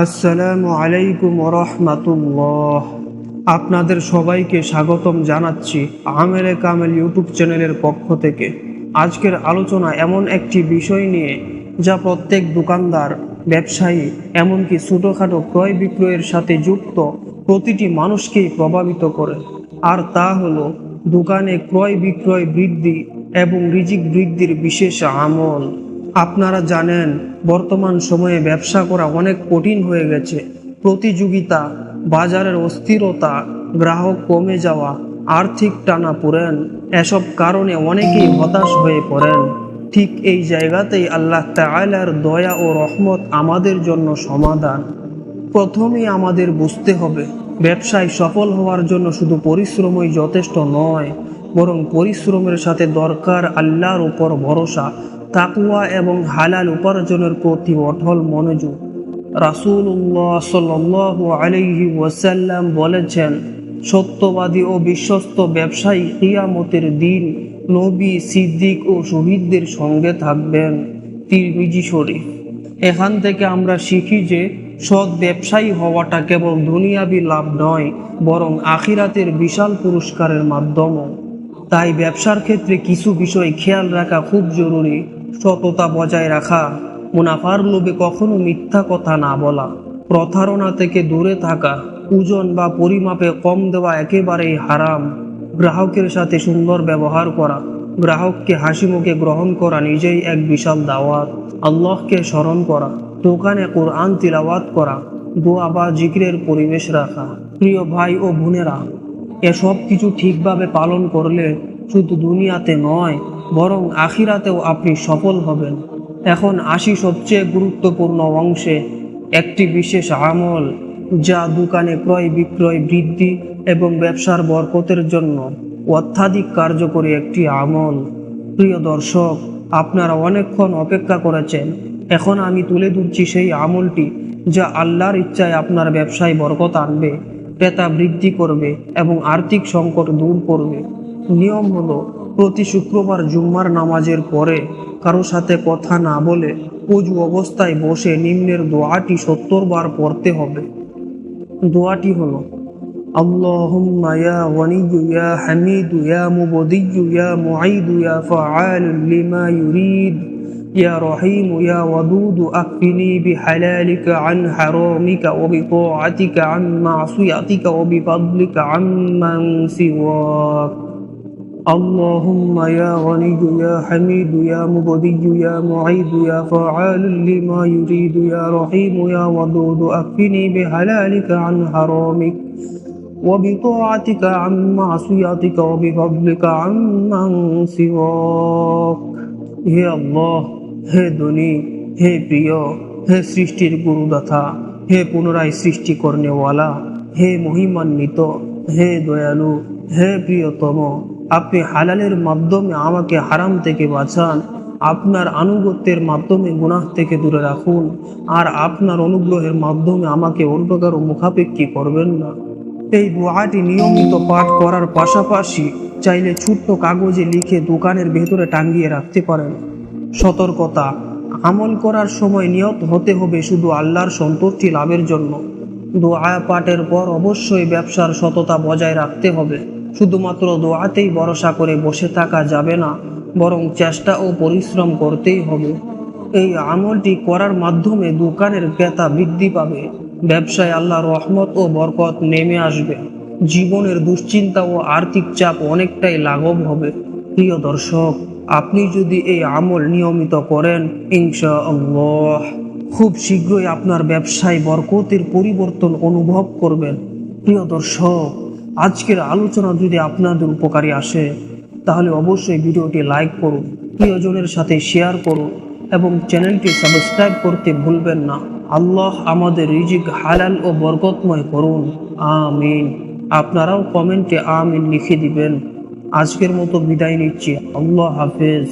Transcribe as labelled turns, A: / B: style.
A: আসসালামু আলাইকুম রহমাতুল্লাহ। আপনাদের সবাইকে স্বাগতম জানাচ্ছি আমেরে কামেল ইউটিউব চ্যানেলের পক্ষ থেকে। আজকের আলোচনা এমন একটি বিষয় নিয়ে যা প্রত্যেক দোকানদার, ব্যবসায়ী, এমনকি ছোটোখাটো ক্রয় বিক্রয়ের সাথে যুক্ত প্রতিটি মানুষকেই প্রভাবিত করে। আর তা হলো দোকানে ক্রয় বিক্রয় বৃদ্ধি এবং রিজিক বৃদ্ধির বিশেষ আমল। আপনারা জানেন, বর্তমান সময়ে ব্যবসা করা অনেক কঠিন হয়ে গেছে। প্রতিযোগিতা, বাজারের অস্থিরতা, গ্রাহক কমে যাওয়া, আর্থিক টানাপোড়েন, এসব কারণে অনেকেই হতাশ হয়ে পড়েন। ঠিক এই জায়গাতেই আল্লাহ তাআলার দয়া ও রহমত আমাদের জন্য সমাধান। প্রথমেই আমাদের বুঝতে হবে, ব্যবসায় সফল হওয়ার জন্য শুধু পরিশ্রমই যথেষ্ট নয়, বরং পরিশ্রমের সাথে দরকার আল্লাহর উপর ভরসা, তাকওয়া এবং হালাল উপার্জনের প্রতি অটল মনোযোগ। রাসূলুল্লাহ সাল্লাল্লাহু আলাইহি ওয়াসাল্লাম বলেছেন, সত্যবাদী ও বিশ্বস্ত ব্যবসায়ী কিয়ামতের দিন নবী, সিদ্দিক ও শহীদদের সঙ্গে থাকবেন। তিরমিজি শরীফ। এখান থেকে আমরা শিখি যে সৎ ব্যবসায়ী হওয়াটা কেবল দুনিয়াবি লাভ নয়, বরং আখিরাতের বিশাল পুরস্কারের মাধ্যমও। তাই ব্যবসার ক্ষেত্রে কিছু বিষয় খেয়াল রাখা খুব জরুরি। সততা বজায় রাখা, মুনাফার লোভে কখনো মিথ্যা কথা না বলা, প্রতারণা থেকে দূরে থাকা, ওজন বা পরিমাপে কম দেওয়া একেবারেই হারাম, গ্রাহকের সাথে সুন্দর ব্যবহার করা, গ্রাহককে হাসি মুখে গ্রহণ করা নিজেই এক বিশাল দাওয়াত, আল্লাহকে স্মরণ করা, দোকানে কোরআন তিলাওয়াত করা, দোয়া বা জিকিরের পরিবেশ রাখা। প্রিয় ভাই ও বোনেরা, এসব কিছু ঠিকভাবে পালন করলে শুধু দুনিয়াতে নয়, বরং আখিরাতেও আপনি সফল হবেন। এখন আসি সবচেয়ে গুরুত্বপূর্ণ অংশে, একটি বিশেষ আমল যা দোকানে ক্রয় বিক্রয় বৃদ্ধি এবং ব্যবসার বরকতের জন্য অত্যাধিক কার্যকরী একটি আমল। প্রিয় দর্শক, আপনারা অনেকক্ষণ অপেক্ষা করেছেন। এখন আমি তুলে ধরছি সেই আমলটি যা আল্লাহর ইচ্ছায় আপনার ব্যবসায় বরকত আনবে, ক্রেতা বৃদ্ধি করবে এবং আর্থিক সংকট দূর করবে। নিয়ম হলো, প্রতি শুক্রবার জুম্মার নামাজের পরে কারো সাথে কথা না বলে ওযু অবস্থায় বসে নিম্নের দোয়াটি 70 বার পড়তে হবে। দোয়াটি হলো, আল্লাহুম্মা ইয়া গনিয়্যু ইয়া হামিদু ইয়া মুবদিয়্যু ইয়া মুঈদু ইয়া ফাআলু লিমা ইউরিদ ইয়া রহিমু ইয়া ওয়াদুদু আকফিনি বিহালালিকা আন হারামিকা ওয়া বিতাআতিকা আন মা'সিয়াতিকা ওয়া বিফadlika আম্মান সিওয়াক। اللهم يا غني يا حميد يا مبدي يا معيد يا فعال لما يريد يا رحيم يا ودود أكفني بحلالك عن حرامك وبطاعتك عن معصيتك وبفضلك عمن سواك। হে আল্লাহ, হে ধনী, হে প্রিয়, হে সৃষ্টির গুরুদাতা, হে পুনরায় সৃষ্টি করনেওয়ালা, হে মহিমান্বিত, হে দয়ালু, হে প্রিয়তম, আপনি হালালের মাধ্যমে আমাকে হারাম থেকে বাঁচান, আপনার আনুগত্যের মাধ্যমে গুনাহ থেকে দূরে রাখুন, আর আপনার অনুগ্রহের মাধ্যমে আমাকে অন্ধকার ও মুখাপেক্ষী করবেন না। এই দোয়াটি নিয়মিত পাঠ করার পাশাপাশি চাইলে ছোট্ট কাগজে লিখে দোকানের ভেতরে টাঙিয়ে রাখতে পারেন। সতর্কতা, আমল করার সময় নিয়ত হতে হবে শুধু আল্লাহর সন্তুষ্টি লাভের জন্য। দোয়া পাঠের পর অবশ্যই ব্যবসার সততা বজায় রাখতে হবে। শুধুমাত্র দোয়াতেই ভরসা করে বসে থাকা যাবে না, বরং চেষ্টা ও পরিশ্রম করতেই হবে। এই আমলটি করার মাধ্যমে দোকানের ক্রেতা বৃদ্ধি পাবে, ব্যবসায় আল্লাহর রহমত ও বরকত নেমে আসবে, জীবনের দুশ্চিন্তা ও আর্থিক চাপ অনেকটাই লাঘব হবে। প্রিয় দর্শক, আপনি যদি এই আমল নিয়মিত করেন, ইনশাআল্লাহ খুব শীঘ্রই আপনার ব্যবসায় বরকতের পরিবর্তন অনুভব করবেন। প্রিয় দর্শক, আজকের আলোচনা যদি আপনাদের উপকারী আসে, তাহলে অবশ্যই ভিডিওটি লাইক করুন, প্রিয়জনের সাথে শেয়ার করুন এবং চ্যানেলটি সাবস্ক্রাইব করতে ভুলবেন না। আল্লাহ আমাদের রিজিক হালাল ও বরকতময় করুন, আমিন। আপনারাও কমেন্টে আমিন লিখে দিবেন। আজকের মতো বিদায় নিচ্ছি। আল্লাহ হাফেজ।